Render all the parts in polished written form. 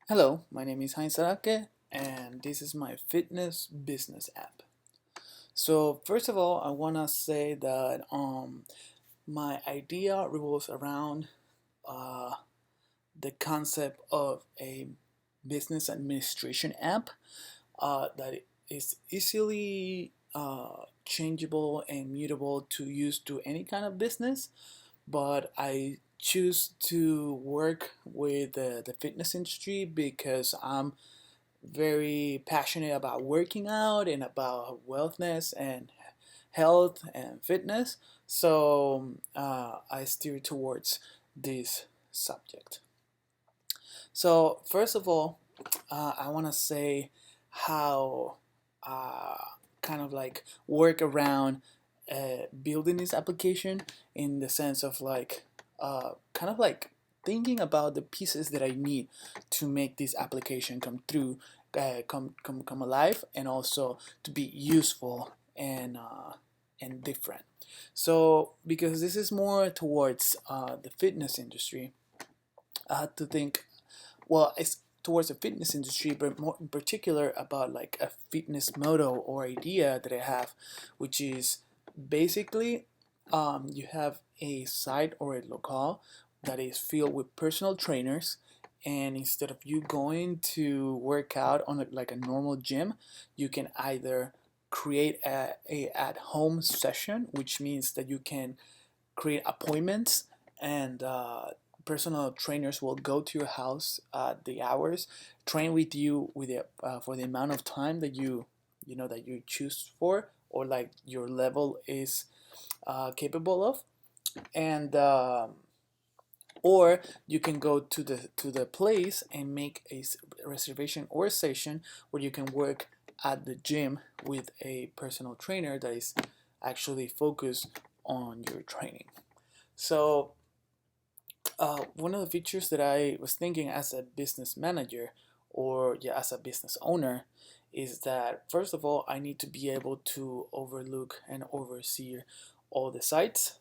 Hello, my name is Heinz and this is my fitness business app. So first of all, I want to say that my idea revolves around uh, the concept of a business administration app that is easily changeable and mutable to use to any kind of business, but I choose to work with the fitness industry because I'm very passionate about working out and about wellness and health and fitness. So I steer towards this subject. So first of all, I want to say how uh, kind of like work around building this application in the sense of like kind of like thinking about the pieces that I need to make this application come through, come alive, and also to be useful and different. So because this is more towards the fitness industry, I had to think, well, it's towards the fitness industry, but more in particular about like a fitness motto or idea that I have, which is basically you have a site or a locale that is filled with personal trainers, and instead of you going to work out on like a normal gym, you can either create a at home session, which means that you can create appointments and personal trainers will go to your house at the hours, train with you with for the amount of time that that you choose for, or like your level is capable of, and or you can go to the place and make a reservation or a session where you can work at the gym with a personal trainer that is actually focused on your training. So one of the features that I was thinking as a business manager, or yeah, as a business owner, is that first of all, I need to be able to overlook and oversee all the sites.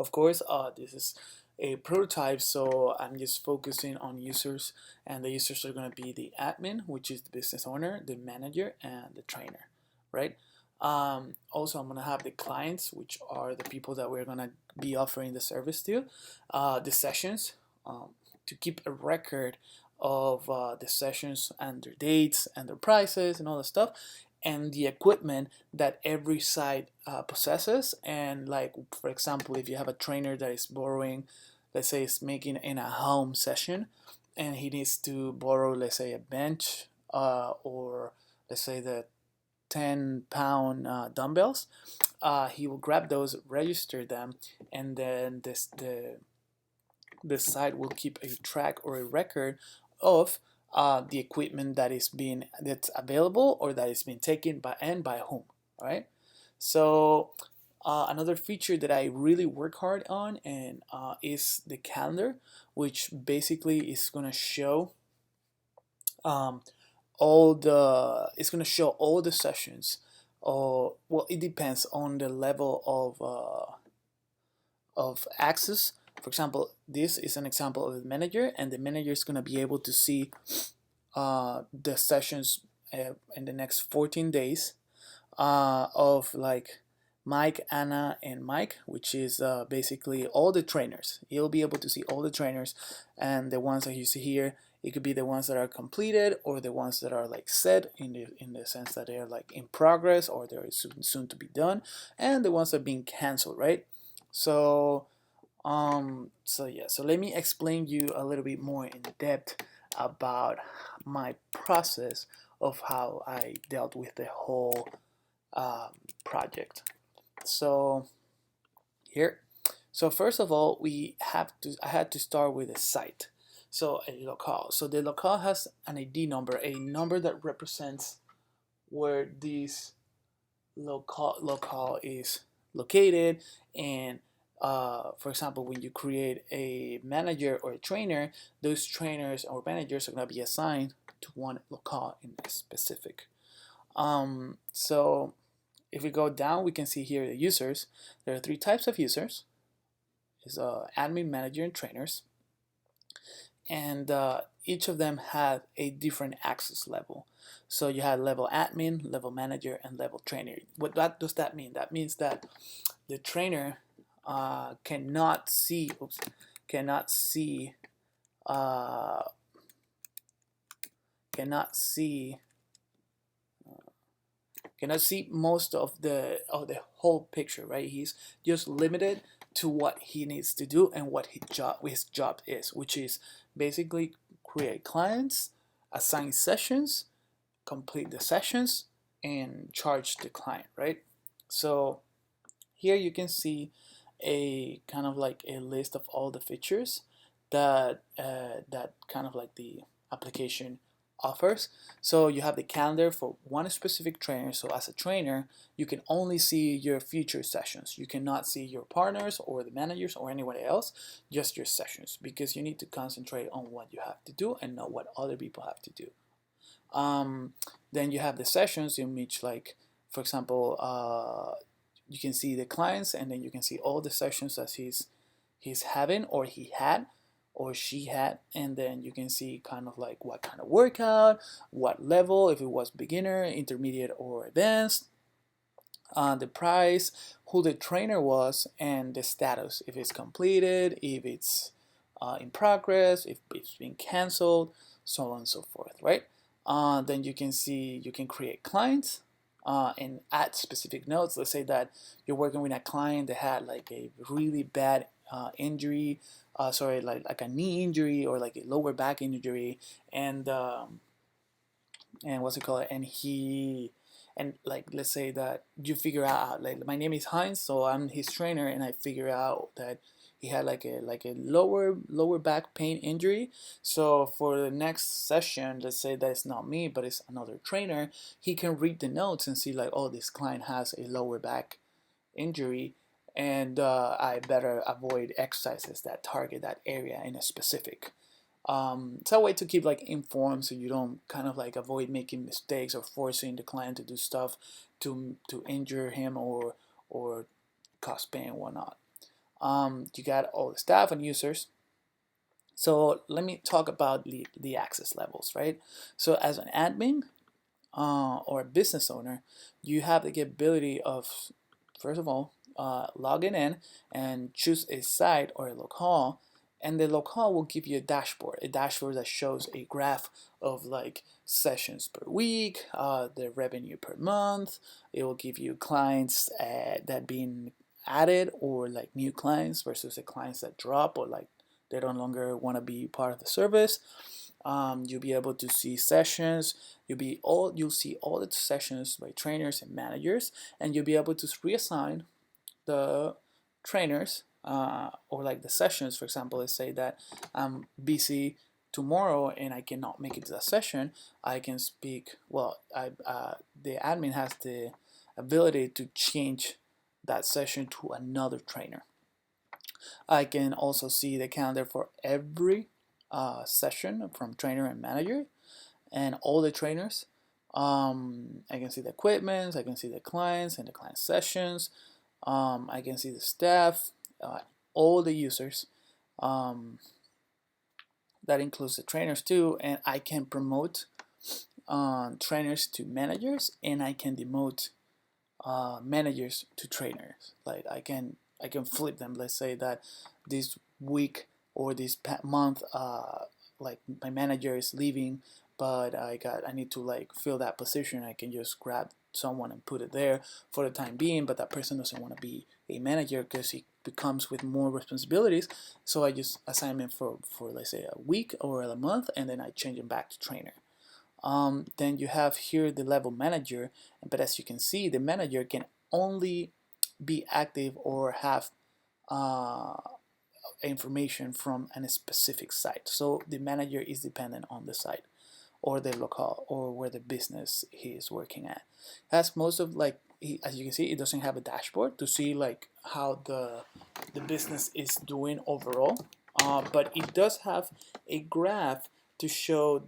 Of course, this is a prototype, so I'm just focusing on users, and the users are going to be the admin, which is the business owner, the manager, and the trainer, right? Also, I'm going to have the clients, which are the people that we're going to be offering the service to, the sessions, to keep a record of the sessions and their dates and their prices and all the stuff, and the equipment that every site possesses. And like, for example, if you have a trainer that is borrowing, let's say is making in a home session, and he needs to borrow, let's say, a bench, or let's say the 10-pound dumbbells, he will grab those, register them, and then the site will keep a track or a record of the equipment that's available or that is being taken by and by whom. All right. So another feature that I really work hard on and is the calendar, which basically is going to show um, all the sessions. Or well, it depends on the level of access. For example, this is an example of the manager, and the manager is going to be able to see the sessions in the next 14 days of like Mike, Anna, and Mike, which is basically all the trainers. You'll be able to see all the trainers, and the ones that you see here, it could be the ones that are completed or the ones that are like set in the sense that they are like in progress or they're soon to be done, and the ones that are being canceled, right? So so let me explain you a little bit more in depth about my process of how I dealt with the whole um, project. So here, so first of all, I had to start with a site. So a locale. So the locale has an ID number, a number that represents where this locale is located, and for example, when you create a manager or a trainer, those trainers or managers are going to be assigned to one locale in specific. So if we go down, we can see here the users. There are three types of users: is admin, manager, and trainers. and each of them had a different access level. So you had level admin, level manager, and level trainer. What that does that mean? That means that the trainer cannot see, cannot see, uh, cannot see, cannot see most of the whole picture, right? He's just limited to what he needs to do and what his job is, which is basically create clients, assign sessions, complete the sessions, and charge the client, right? So here you can see a kind of like a list of all the features that kind of like the application offers. So you have the calendar for one specific trainer. So as a trainer, you can only see your future sessions. You cannot see your partners or the managers or anyone else, just your sessions, because you need to concentrate on what you have to do and not what other people have to do. Um, then you have the sessions in which, like, for example, you can see the clients, and then you can see all the sessions that he's having, or he had, or she had, and then you can see kind of like what kind of workout, what level, if it was beginner, intermediate, or advanced, the price, who the trainer was, and the status, if it's completed, if it's in progress, if it's been canceled, so on and so forth, right? Then you can see, you can create clients and add specific notes. Let's say that you're working with a client that had like a really bad injury, sorry, like a knee injury or like a lower back injury, and what's it called, and like, let's say that you figure out, like, my name is Heinz, so I'm his trainer, and I figure out that he had like a lower back pain injury. So for the next session, let's say that it's not me but it's another trainer, he can read the notes and see like, oh, this client has a lower back injury, and I better avoid exercises that target that area in a specific. It's a way to keep like informed, so you don't kind of like avoid making mistakes or forcing the client to do stuff to injure him or cause pain and whatnot. You got all the staff and users. So let me talk about the access levels, right? So as an admin or a business owner, you have the capability of, first of all, logging in and choose a site or a locale, and the locale will give you a dashboard that shows a graph of like sessions per week, the revenue per month. It will give you clients that been added, or like new clients versus the clients that drop, or like they no longer want to be part of the service. You'll be able to see sessions. You'll see all the sessions by trainers and managers, and you'll be able to reassign the trainers or like the sessions. For example, let's say that I'm busy tomorrow and I cannot make it to that session. I can speak. Well, the admin has the ability to change that session to another trainer. I can also see the calendar for every session from trainer and manager and all the trainers. I can see the equipment, I can see the clients and the client sessions. I can see the staff, all the users. Um, that includes the trainers too, and I can promote trainers to managers, and I can demote managers to trainers. Like I can flip them. Let's say that this week or this month, like my manager is leaving, but I need to like fill that position. I can just grab someone and put it there for the time being, but that person doesn't want to be a manager because he becomes with more responsibilities. So I just assign him for let's say a week or a month, and then I change him back to trainer. Then you have here the level manager, but as you can see, the manager can only be active or have uh, information from a specific site. So the manager is dependent on the site or the locale or where the business he is working at. Has most of like as you can see, it doesn't have a dashboard to see like how the business is doing overall, but it does have a graph to show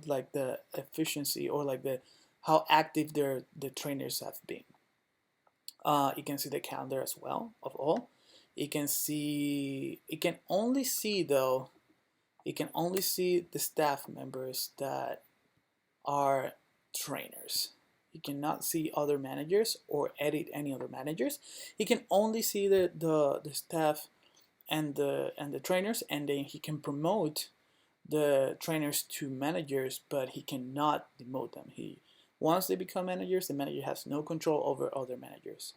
like the efficiency or like the how active the trainers have been. You can see the calendar as well of all. It can see, it can only see though, it can only see the staff members that are trainers. He cannot see other managers or edit any other managers. He can only see the staff and the trainers, and then he can promote the trainers to managers, but he cannot demote them. He Once they become managers, the manager has no control over other managers.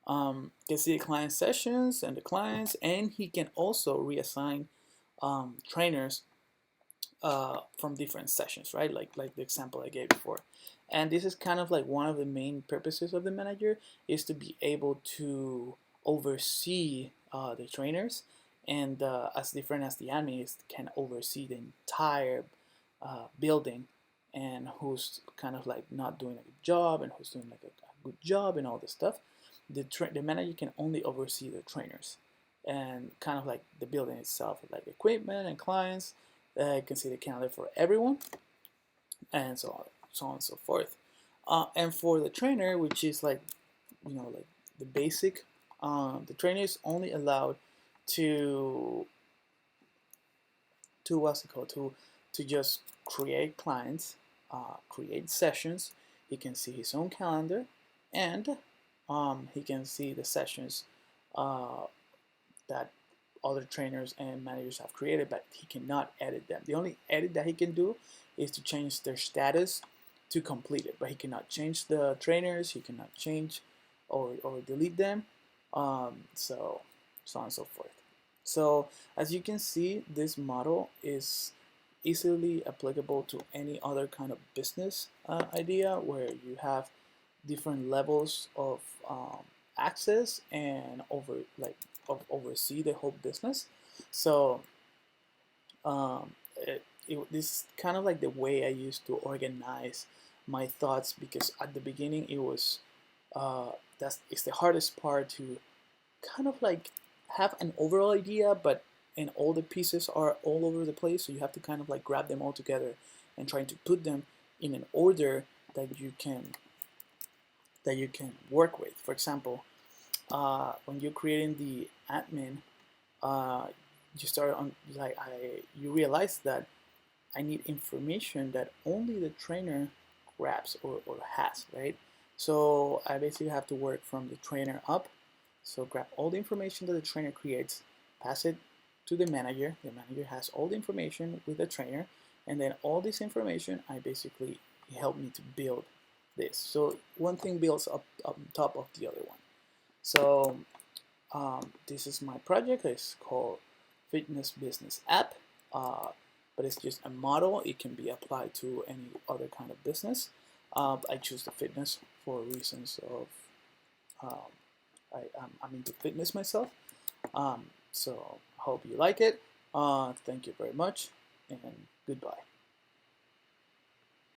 Can see the client sessions and the clients, and he can also reassign trainers from different sessions, right? Like the example I gave before. And this is kind of like one of the main purposes of the manager, is to be able to oversee the trainers, and as different as the admin is, can oversee the entire building, and who's kind of like not doing a good job and who's doing like a good job and all this stuff. The manager can only oversee the trainers and kind of like the building itself, like equipment and clients. You can see the calendar for everyone, and so on and so forth. And for the trainer, which is like, like the basic, the trainer is only allowed to what's it called, to just create clients, create sessions. He can see his own calendar, and he can see the sessions that other trainers and managers have created, but he cannot edit them. The only edit that he can do is to change their status to completed, but he cannot change the trainers. He cannot change or delete them. So on and so forth. So as you can see, this model is easily applicable to any other kind of business idea, where you have different levels of access and oversee the whole business. So this is kind of like the way I used to organize my thoughts, because at the beginning it was it's the hardest part, to kind of like have an overall idea, but and all the pieces are all over the place, so you have to kind of like grab them all together and trying to put them in an order that you can work with. For example, when you're creating the admin, you start on you realize that I need information that only the trainer grabs or has, right? So I basically have to work from the trainer up. So grab all the information that the trainer creates, pass it to the manager. The manager has all the information with the trainer, and then all this information, I basically help me to build this. So one thing builds up on top of the other one. So this is my project. It's called Fitness Business App, but it's just a model. It can be applied to any other kind of business. I choose the fitness for reasons of I'm into fitness myself. So I hope you like it. Thank you very much, and goodbye.